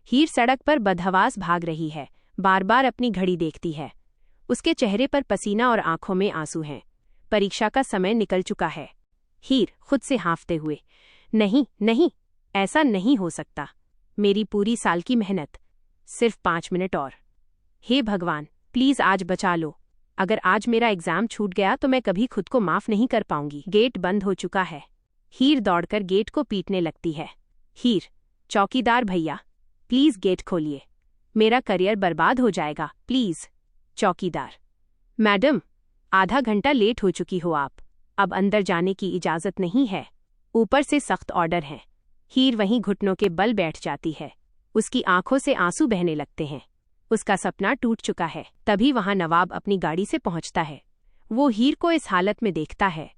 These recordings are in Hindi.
हीर सड़क पर बदहवास भाग रही है, बार बार अपनी घड़ी देखती है। उसके चेहरे पर पसीना और आंखों में आंसू हैं। परीक्षा का समय निकल चुका है। हीर खुद से हाँफते हुए, नहीं नहीं, ऐसा नहीं हो सकता। मेरी पूरी साल की मेहनत, सिर्फ 5 मिनट और। हे भगवान, प्लीज आज बचा लो। अगर आज मेरा एग्जाम छूट गया तो मैं कभी खुद को माफ नहीं कर पाऊंगी। गेट बंद हो चुका है। हीर दौड़कर गेट को पीटने लगती है। हीर, चौकीदार भैया, प्लीज गेट खोलिए, मेरा करियर बर्बाद हो जाएगा, प्लीज। चौकीदार, मैडम, आधा घंटा लेट हो चुकी हो आप, अब अंदर जाने की इजाजत नहीं है, ऊपर से सख्त ऑर्डर है। हीर वहीं घुटनों के बल बैठ जाती है। उसकी आंखों से आंसू बहने लगते हैं। उसका सपना टूट चुका है। तभी वहां नवाब अपनी गाड़ी से पहुंचता है। वो हीर को इस हालत में देखता है।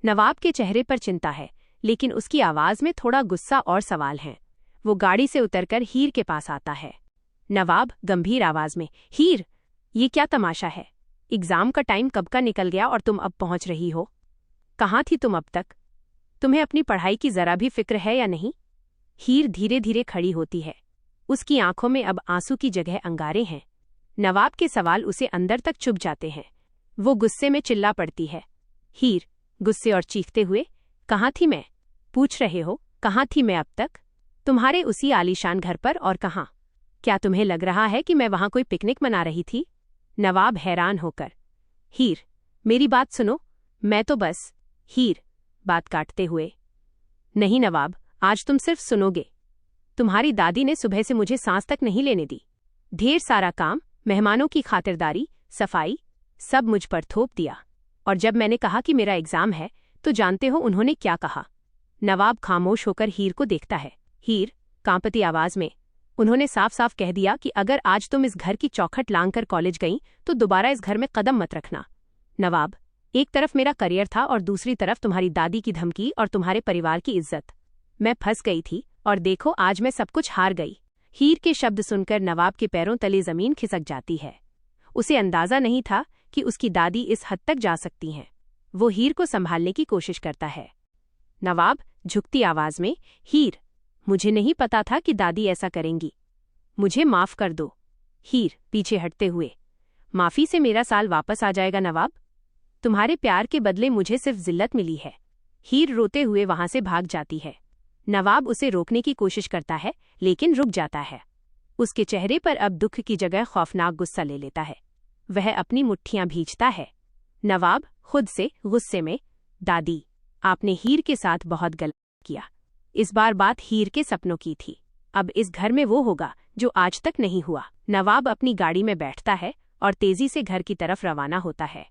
नवाब के चेहरे पर चिंता है, लेकिन उसकी आवाज में थोड़ा गुस्सा और सवाल है। वो गाड़ी से उतरकर हीर के पास आता है। नवाब गंभीर आवाज में, हीर, ये क्या तमाशा है? एग्जाम का टाइम कब का निकल गया और तुम अब पहुंच रही हो? कहाँ थी तुम अब तक? तुम्हें अपनी पढ़ाई की जरा भी फिक्र है या नहीं? हीर धीरे धीरे खड़ी होती है। उसकी आंखों में अब आंसू की जगह अंगारे हैं। नवाब के सवाल उसे अंदर तक चुभ जाते हैं। वो गुस्से में चिल्ला पड़ती है। हीर गुस्से और चीखते हुए, कहाँ थी मैं? पूछ रहे हो कहाँ थी मैं अब तक? तुम्हारे उसी आलीशान घर पर, और कहाँ? क्या तुम्हें लग रहा है कि मैं वहां कोई पिकनिक मना रही थी? नवाब हैरान होकर, हीर, मेरी बात सुनो, मैं तो बस। हीर बात काटते हुए, नहीं नवाब, आज तुम सिर्फ सुनोगे। तुम्हारी दादी ने सुबह से मुझे सांस तक नहीं लेने दी। ढेर सारा काम, मेहमानों की खातिरदारी, सफाई, सब मुझ पर थोप दिया। और जब मैंने कहा कि मेरा एग्जाम है, तो जानते हो उन्होंने क्या कहा? नवाब खामोश होकर हीर को देखता है। हीर कांपती आवाज में, उन्होंने साफ साफ कह दिया कि अगर आज तुम इस घर की चौखट लांघकर कॉलेज गई तो दोबारा इस घर में कदम मत रखना। नवाब, एक तरफ मेरा करियर था और दूसरी तरफ तुम्हारी दादी की धमकी और तुम्हारे परिवार की इज्जत। मैं फंस गई थी और देखो आज मैं सब कुछ हार गई। हीर के शब्द सुनकर नवाब के पैरों तले जमीन खिसक जाती है। उसे अंदाजा नहीं था कि उसकी दादी इस हद तक जा सकती हैं। वो हीर को संभालने की कोशिश करता है। नवाब झुकती आवाज में, हीर, मुझे नहीं पता था कि दादी ऐसा करेंगी, मुझे माफ कर दो। हीर पीछे हटते हुए, माफी से मेरा साल वापस आ जाएगा नवाब? तुम्हारे प्यार के बदले मुझे सिर्फ जिल्लत मिली है। हीर रोते हुए वहां से भाग जाती है। नवाब उसे रोकने की कोशिश करता है, लेकिन रुक जाता है। उसके चेहरे पर अब दुख की जगह खौफनाक गुस्सा ले लेता है। वह अपनी मुट्ठियां भींचता है। नवाब खुद से गुस्से में, दादी, आपने हीर के साथ बहुत गलत किया। इस बार बात हीर के सपनों की थी। अब इस घर में वो होगा जो आज तक नहीं हुआ। नवाब अपनी गाड़ी में बैठता है और तेजी से घर की तरफ रवाना होता है।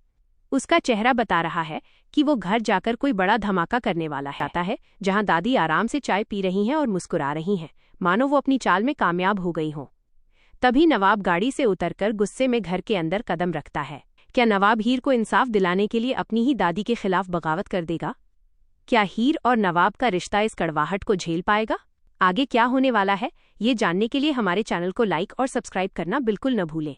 उसका चेहरा बता रहा है कि वो घर जाकर कोई बड़ा धमाका करने वाला है। आता है जहां दादी आराम से चाय पी रही हैं और मुस्कुरा रही हैं, मानो वो अपनी चाल में कामयाब हो गई हों। तभी नवाब गाड़ी से उतरकर गुस्से में घर के अंदर कदम रखता है। क्या नवाब हीर को इंसाफ दिलाने के लिए अपनी ही दादी के खिलाफ बगावत कर देगा? क्या हीर और नवाब का रिश्ता इस कड़वाहट को झेल पाएगा? आगे क्या होने वाला है, ये जानने के लिए हमारे चैनल को लाइक और सब्सक्राइब करना बिल्कुल न भूलें।